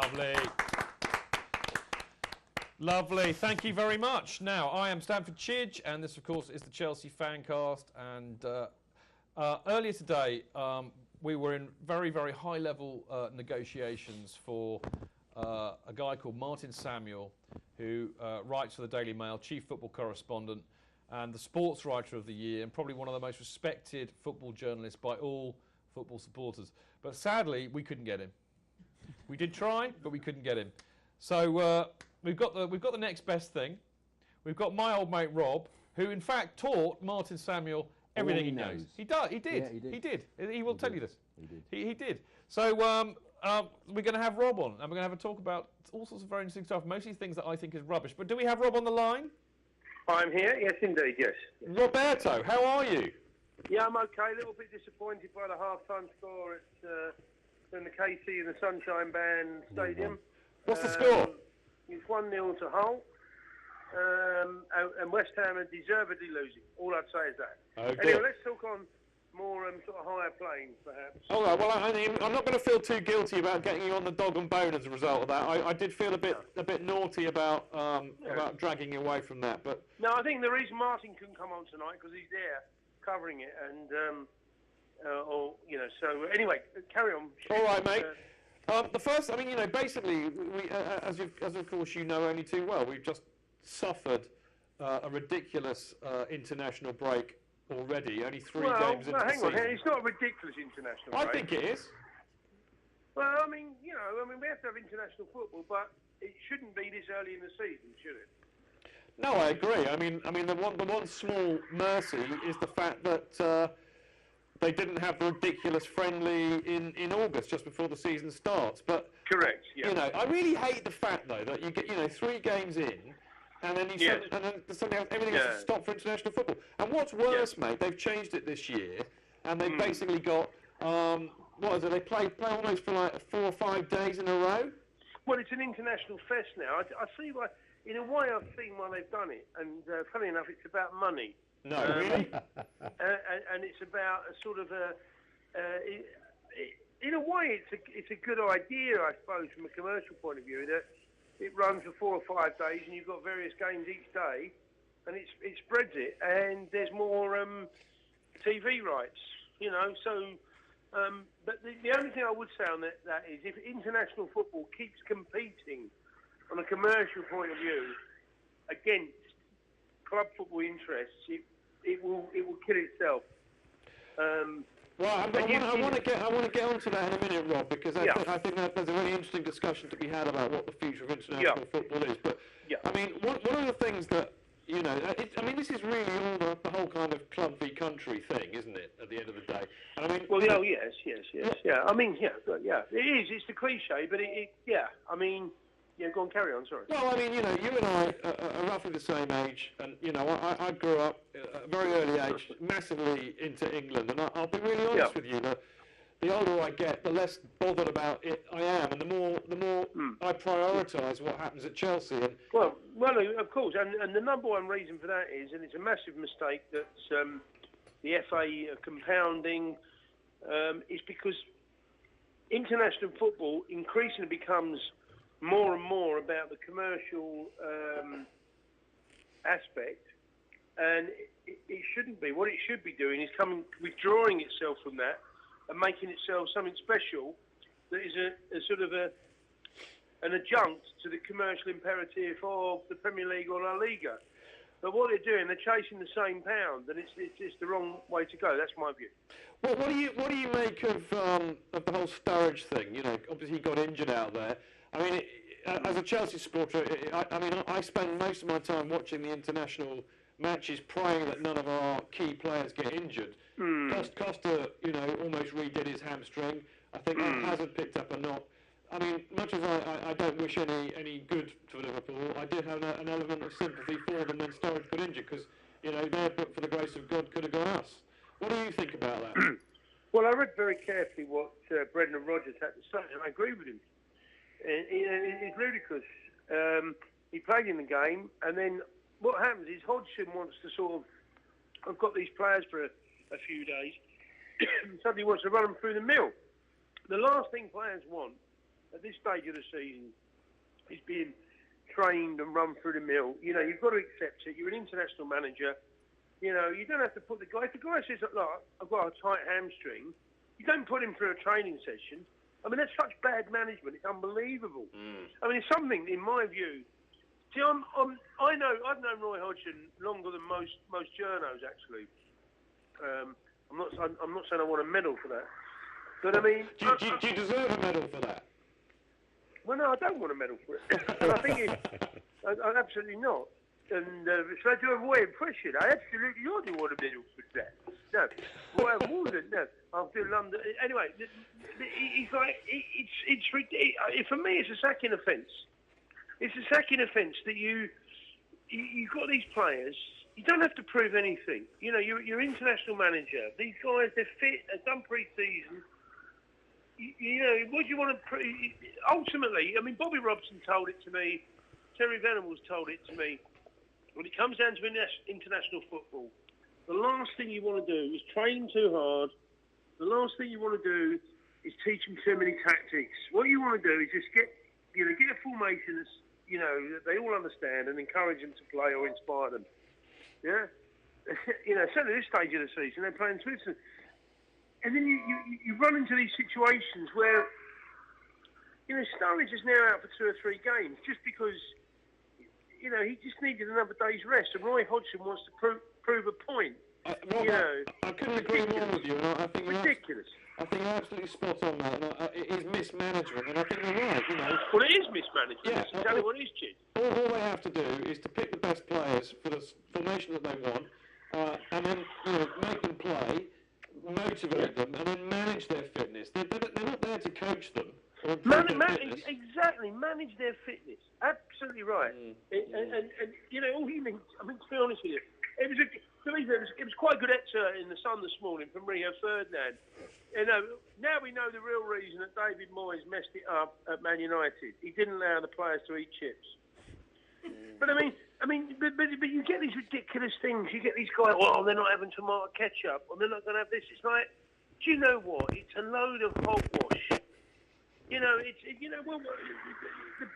Lovely. Lovely. Thank you very much. Now, I am Stanford Chidge, and this, of course, is the Chelsea FanCast. And earlier today, we were in very, very high-level negotiations for a guy called Martin Samuel, who writes for the Daily Mail, chief football correspondent, and the sports writer of the year, and probably one of the most respected football journalists by all football supporters. But sadly, we couldn't get him. We did try, but we couldn't get him. So we've got the next best thing. We've got my old mate Rob, who in fact taught Martin Samuel everything he knows. He does. He did. Yeah, he did. He will tell you this. He did. He did. So we're going to have Rob on, and we're going to have a talk about all sorts of very interesting stuff, mostly things that I think is rubbish. But do we have Rob on the line? I'm here. Yes, indeed. Yes. Roberto, how are you? Yeah, I'm okay. A little bit disappointed by the half-time score at the KC and the Sunshine Band Stadium. What's the score? It's 1-0 to Hull. And West Ham are deservedly losing. All I'd say is that. Okay. Anyway, let's talk on more sort of higher planes, perhaps. All right. Well, I'm not going to feel too guilty about getting you on the dog and bone as a result of that. I did feel a bit naughty about dragging you away from that. But no, I think the reason Martin couldn't come on tonight because he's there covering it, and So anyway, carry on. All right, mate. The first, basically, as of course you know only too well, we've just suffered a ridiculous international break already. Only three games into the season. Hang on, it's not a ridiculous international break. I think it is. Well, we have to have international football, but it shouldn't be this early in the season, should it? No, I agree. The one small mercy is the fact that they didn't have the ridiculous friendly in August, just before the season starts. But correct. Yeah. I really hate the fact though that you get 3 games in, and then suddenly everything has to stop for international football. And what's worse, mate, they've changed it this year, and they've basically got what is it? They play almost for like 4 or 5 days in a row. Well, it's an international fest now. I see why. In a way, I've seen why they've done it, and funny enough, it's about money. No, really? And it's about a sort of in a way, it's a good idea, I suppose, from a commercial point of view, that it runs for 4 or 5 days, and you've got various games each day, and it spreads it, and there's more TV rights, So, but the only thing I would say on that is, if international football keeps competing on a commercial point of view against club football interests, it will kill itself. Well, I want to get onto that in a minute, Rob, because I think that there's a really interesting discussion to be had about what the future of international football is. But one of the things that this is really all the whole kind of club v country thing, isn't it? At the end of the day, yes. Yeah. It is. It's the cliche, but go on, carry on, sorry. Well, you and I are roughly the same age, and, I grew up at a very early age, massively into England, and I'll be really honest with you, that the older I get, the less bothered about it I am, and the more I prioritise what happens at Chelsea. And well, of course, and the number one reason for that is, and it's a massive mistake that the FA are compounding, is because international football increasingly becomes more and more about the commercial aspect, and it shouldn't be. What it should be doing is withdrawing itself from that and making itself something special that is a sort of an adjunct to the commercial imperative of the Premier League or La Liga. But what they're doing, they're chasing the same pound, and it's the wrong way to go. That's my view. Well, what do you make of the whole Sturridge thing? Obviously he got injured out there. As a Chelsea supporter, I spend most of my time watching the international matches, praying that none of our key players get injured. Costa, almost redid his hamstring. I think Hazard picked up a knock. Much as I don't wish any good for Liverpool, I did have an element of sympathy for them when Sturridge got injured, because their book, for the grace of God, could have gone us. What do you think about that? Well, I read very carefully what Brendan Rodgers had to say, and I agree with him. It's ludicrous. He played in the game, and then what happens is Hodgson wants to sort of, I've got these players for a few days, suddenly wants to run them through the mill. The last thing players want at this stage of the season is being trained and run through the mill. You know, you've got to accept it. You're an international manager. You know, you don't have to put the guy. If the guy says, look, I've got a tight hamstring, you don't put him through a training session. I mean, that's such bad management. It's unbelievable. I mean, it's something, in my view. See, I've known Roy Hodgson longer than most journos, actually. I'm not saying I want a medal for that, but I mean, do you deserve a medal for that? Well, no, I don't want a medal for it. And I think I'm absolutely not. And so to avoid pressure, I absolutely don't want a medal for that. No, well, I wouldn't. No, I'll do London anyway. It's like it's ridiculous. For me, it's a sacking offence. It's a sacking offence that you've got these players. You don't have to prove anything. You know, you're international manager. These guys, they're fit. They've done pre-season. You know, what do you want to... Ultimately, I mean, Bobby Robson told it to me. Terry Venables told it to me. When it comes down to international football, the last thing you want to do is train too hard. The last thing you want to do is teach them too many tactics. What you want to do is just get a formation that's, you know, that they all understand and encourage them to play or inspire them. Yeah? You know, certainly at this stage of the season, they're playing Switzerland. And then you run into these situations where, you know, Sturridge is now out for 2 or 3 games just because, you know, he just needed another day's rest. And Roy Hodgson wants to prove a point. Robert, I couldn't agree more with you. And I think ridiculous. I think you're absolutely spot on that. And it is mismanagement, and I think you're right. You know. Well, it is mismanagement. Yeah, that's exactly what it is, Chid. All they have to do is to pick the best players for the formation that they want, and then, you know, make them play, motivate them, and then manage their fitness. They're not there to coach them. Exactly, manage their fitness. Absolutely right. And you know, all he needs. I mean, to be honest with you, it was quite a good excerpt in the Sun this morning from Rio Ferdinand. You know, now we know the real reason that David Moyes messed it up at Man United. He didn't allow the players to eat chips. But I mean, but you get these ridiculous things. You get these guys. Well, they're not having tomato ketchup, or they're not going to have this. It's like, do you know what? It's a load of hogwash. You know,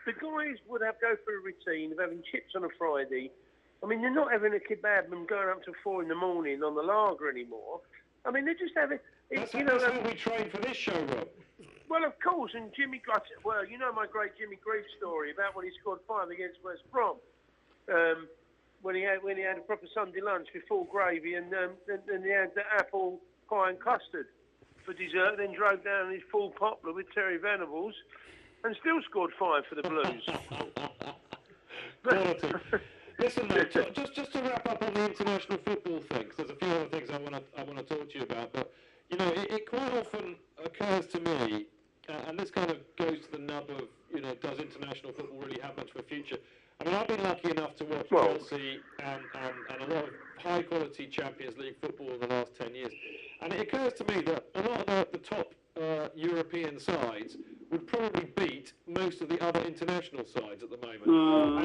the guys would have go through a routine of having chips on a Friday. I mean, they're not having a kebab and going up to 4 in the morning on the lager anymore. I mean, they're just having... That's how we train for this show, Rob. Well, of course, and Jimmy... Well, you know my great Jimmy Greaves story about when he scored 5 against West Brom. When he had a proper Sunday lunch before gravy, and then he had the apple pie and custard for dessert, then drove down his full poplar with Terry Venables and still scored 5 for the Blues. Quality. Listen, mate, just to wrap up on the international football thing, 'cause there's a few other things I want to talk to you about, but, you know, it quite often occurs to me, and this kind of goes to the nub of, you know, does international football really have much of a future? I mean, I've been lucky enough to watch Chelsea and a lot of high-quality Champions League football in the last 10 years. And it occurs to me that a lot of the top European sides would probably beat most of the other international sides at the moment. I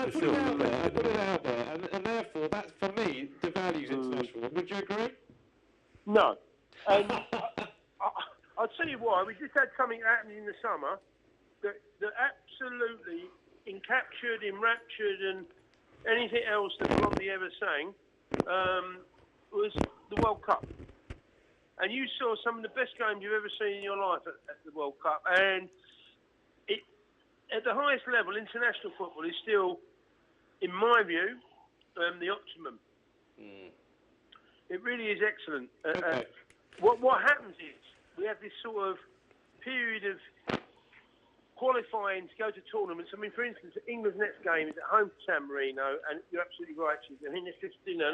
put it out there, and therefore, that, for me, devalues international. Would you agree? No. And I'll tell you why. We just had something happen in the summer that absolutely encaptured, enraptured, and anything else that Blondie ever sang was the World Cup. And you saw some of the best games you've ever seen in your life at the World Cup. And at the highest level, international football is still, in my view, the optimum. It really is excellent. Okay. What happens is we have this sort of period of qualifying to go to tournaments. I mean, for instance, England's next game is at home to San Marino, and you're absolutely right, I mean, it's just, you know,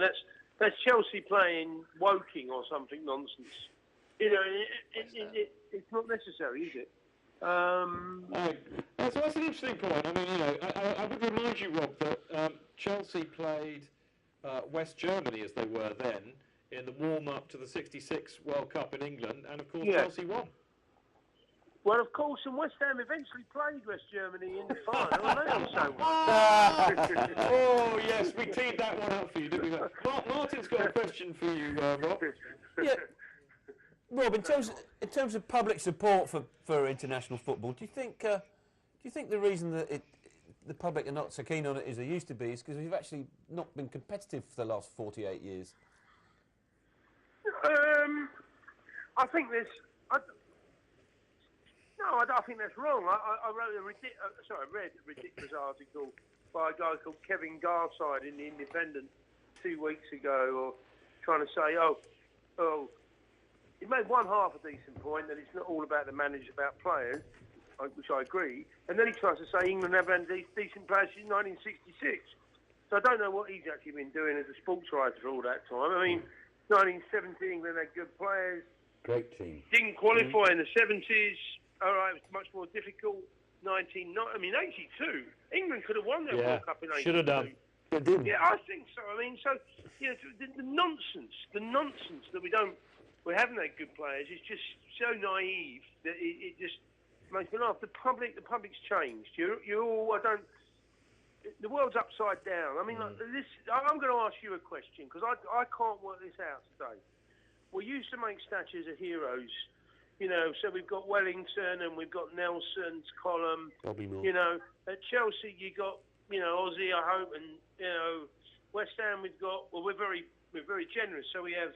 that's Chelsea playing Woking or something nonsense. You know, it's not necessary, is it? So that's an interesting point. I mean, you know, I would remind you, Rob, that Chelsea played West Germany, as they were then, in the warm-up to the '66 World Cup in England, and of course Chelsea won. Well, of course, and West Ham eventually played West Germany in the final, and they also won. Oh, yes, we teed that one up for you, didn't we? Martin's got a question for you, Rob. Yeah. Rob, in terms of public support for international football, do you think the reason that the public are not so keen on it as they used to be is because we've actually not been competitive for the last 48 years? I think there's. I think that's wrong. I read a ridiculous article by a guy called Kevin Garside in the Independent 2 weeks ago, or trying to say, he made one half a decent point that it's not all about the manager, about players, which I agree. And then he tries to say England never had decent players since 1966. So I don't know what he's actually been doing as a sports writer for all that time. I mean, 1970 England had good players. Great team. Didn't qualify in the 70s. All right, it was much more difficult. 82. England could have won that World Cup in 82. Should have done. Yeah, I think so. I mean, so the nonsense that we haven't had good players is just so naive that it just makes me laugh. The public's changed. The world's upside down. I mean, like this. I'm going to ask you a question because I can't work this out today. We used to make statues of heroes. So we've got Wellington and we've got Nelson's column. Bobby Moore. At Chelsea you got, Ozzy, I hope, and West Ham we've got. Well, we're very generous. So we have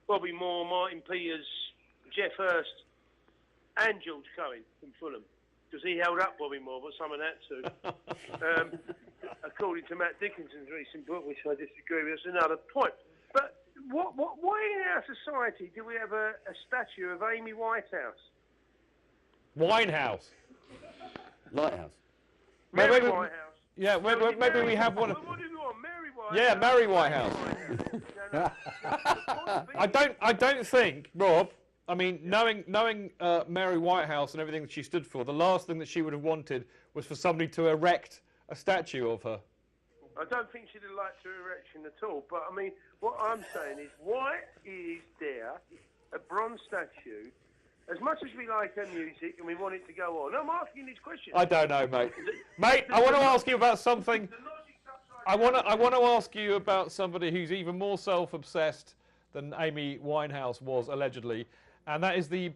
Bobby Moore, Martin Peters, Jeff Hurst, and George Cohen from Fulham, because he held up Bobby Moore, but some of that too. According to Matt Dickinson's recent book, which I disagree with, that's another point. But why in our society do we have a statue of Amy Whitehouse? Winehouse. Lighthouse. Mary Whitehouse. Yeah, maybe we have one. What do you want, Mary Whitehouse? Yeah, Mary Whitehouse. I don't think, Rob. I mean, knowing Mary Whitehouse and everything that she stood for, the last thing that she would have wanted was for somebody to erect a statue of her. I don't think she'd have liked her erection at all. But I mean, what I'm saying is, why is there a bronze statue? As much as we like her music and we want it to go on, I'm asking these questions. I don't know, mate. Mate, I want to ask you about something. I want to ask you about somebody who's even more self-obsessed than Amy Winehouse was allegedly, and that is the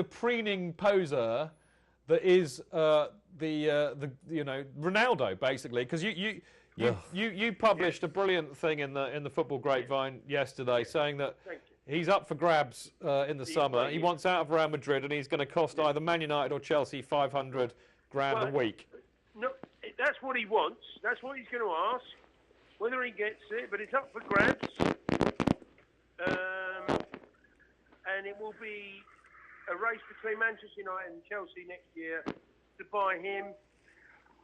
preening poser that is Ronaldo, basically, because you published a brilliant thing in the football grapevine yesterday saying that he's up for grabs in the summer. He wants out of Real Madrid, and he's going to cost either Man United or Chelsea $500,000 a week. No, that's what he wants. That's what he's going to ask. Whether he gets it, but it's up for grabs. And it will be a race between Manchester United and Chelsea next year to buy him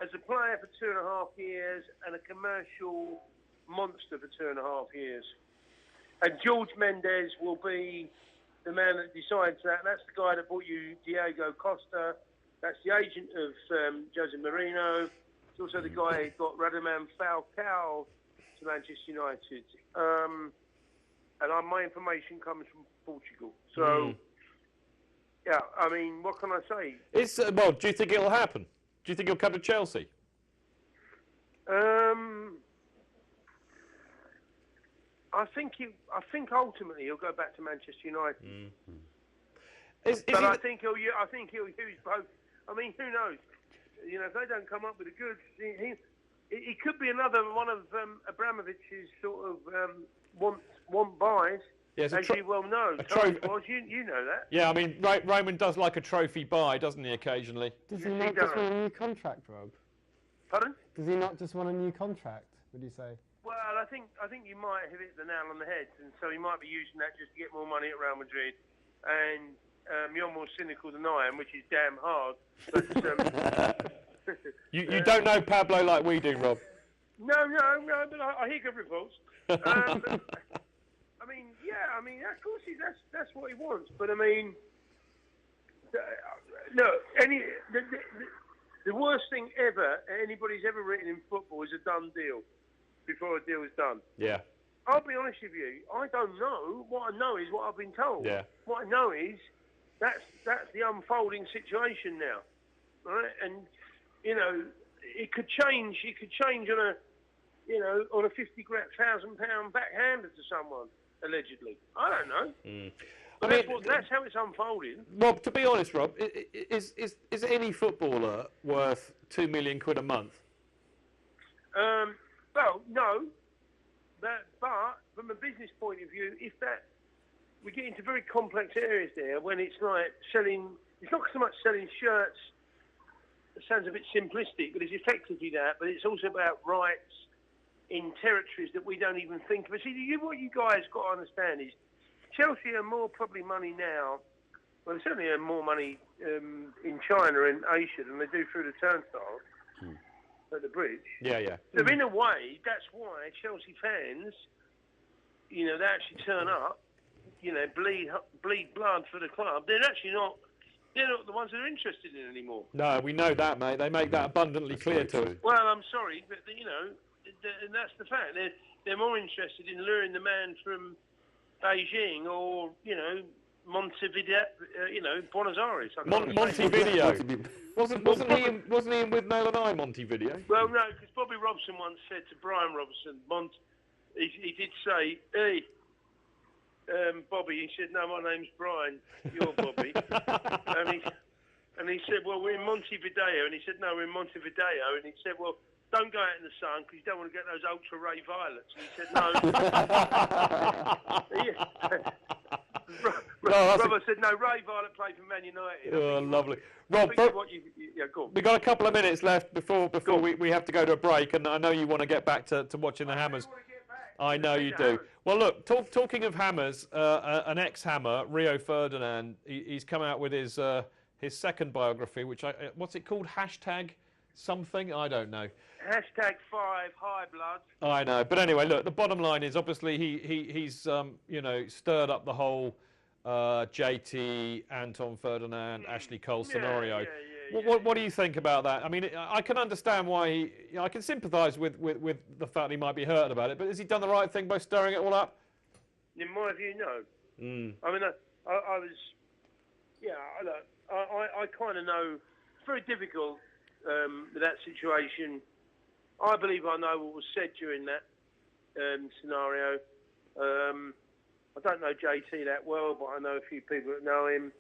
as a player for 2.5 years and a commercial monster for 2.5 years. And George Mendes will be the man that decides that. That's the guy that bought you Diego Costa. That's the agent of Jose Mourinho. It's also the guy who got Radovan Falcao to Manchester United. And my information comes from Portugal. So, yeah, I mean, what can I say? Do you think it'll happen? Do you think he'll come to Chelsea? I think ultimately he'll go back to Manchester United. Mm-hmm. I think he'll use both. I mean, who knows? If they don't come up with the goods, he could be another one of Abramovich's sort of want buys. Yes, as you well know. You know that. Yeah, I mean, Roman does like a trophy buy, doesn't he, occasionally? Does he not just want a new contract, Rob? Pardon? Does he not just want a new contract, would you say? Well, I think you might have hit the nail on the head, and so he might be using that just to get more money at Real Madrid. And you're more cynical than I am, which is damn hard. But you don't know Pablo like we do, Rob. No, but I hear good reports. Of course, that's what he wants. But I mean, look, the worst thing anybody's ever written in football is a done deal before a deal is done. Yeah. I'll be honest with you. I don't know. What I know is what I've been told. Yeah. What I know is that's the unfolding situation now, right? And it could change. It could change on a £50,000 backhander to someone allegedly. I don't know. But that's how it's unfolding. Rob, to be honest, Rob, is any footballer worth £2 million a month? Well, no. But from a business point of view, we get into very complex areas there when it's like selling. It's not so much selling shirts. It sounds a bit simplistic, but it's effectively that. But it's also about rights in territories that we don't even think of. See, what you guys got to understand is Chelsea earn more probably money now. Well, they certainly earn more money in China and Asia than they do through the turnstiles at the bridge. Yeah. So in a way, that's why Chelsea fans, they actually turn up, bleed blood for the club. They're actually not. They're not the ones that are interested in anymore. No, we know that, mate. They make that abundantly clear to us. Well, I'm sorry, but and that's the fact. They're more interested in luring the man from Beijing or Montevideo, Buenos Aires. Montevideo. wasn't he in with Nail and I, Montevideo? Well, no, because Bobby Robson once said to Brian Robson, he did say, "Hey, Bobby," he said, "No, my name's Brian. You're Bobby." and he said, "Well, we're in Montevideo," and he said, "No, we're in Montevideo," and he said, "Well, don't go out in the sun because you don't want to get those ultra-ray violets." And he said, "No." Robert said, "No, Ray Violet played for Man United." Oh, lovely. Rob, go on. We've got a couple of minutes left before we have to go to a break, and I know you want to get back to watching the Hammers. I know you do. Well, look, talking of Hammers, an ex-Hammer, Rio Ferdinand, he's come out with his second biography, which what's it called? Hashtag something? I don't know. Hashtag 5 high blood. I know, but anyway, look. The bottom line is obviously he's stirred up the whole JT, Anton Ferdinand, Ashley Cole scenario. What do you think about that? I mean, I can understand why I can sympathise with the fact he might be hurt about it, but has he done the right thing by stirring it all up? In my view, no. I mean, I kind of know it's very difficult with that situation. I believe I know what was said during that scenario. I don't know JT that well, but I know a few people that know him.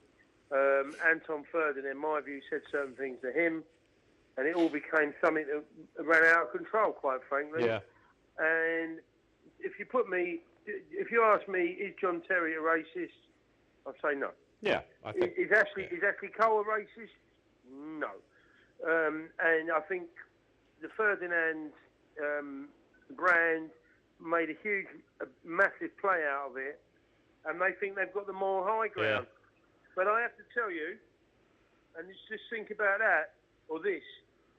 Anton Ferdinand, in my view, said certain things to him, and it all became something that ran out of control, quite frankly. Yeah. And if you ask me, is John Terry a racist? I'd say no. Yeah, I think. Is Ashley Cole a racist? No. And I think the Ferdinand brand made a massive play out of it, and they think they've got the more high ground. Yeah. But I have to tell you, and just think about that, or this.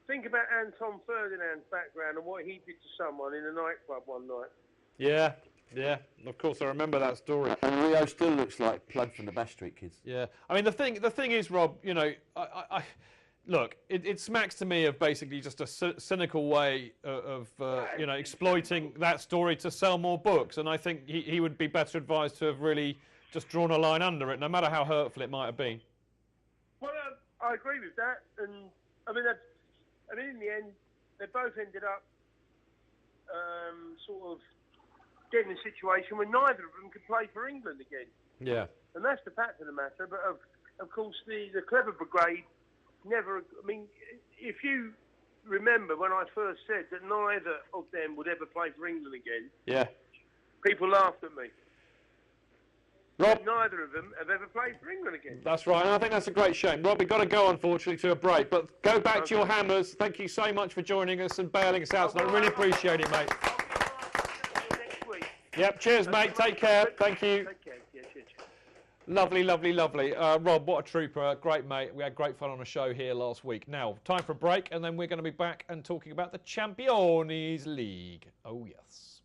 Think about Anton Ferdinand's background and what he did to someone in a nightclub one night. Yeah. Of course, I remember that story. And Rio still looks like Plug from the Bash Street Kids. Yeah. I mean, the thing is, Rob, I look, it smacks to me of basically just a cynical way of exploiting that story to sell more books, and I think he would be better advised to have really just drawn a line under it, no matter how hurtful it might have been. Well, I agree with that, and I mean, in the end, they both ended up sort of getting in a situation where neither of them could play for England again. Yeah. And that's the fact of the matter. But of course, the Clever Brigade never. I mean, if you remember when I first said that neither of them would ever play for England again. Yeah. People laughed at me. Rob, neither of them have ever played for England again. That's right, and I think that's a great shame. Rob, we've got to go, unfortunately, to a break, but go back to your Hammers. Thank you so much for joining us and bailing us out. I really appreciate it, mate. Next week. Yep, cheers, mate. Take care. Thank you. Take care. Yeah, cheers. Lovely. Rob, what a trooper. Great, mate. We had great fun on a show here last week. Now, time for a break, and then we're going to be back and talking about the Champions League. Oh, yes.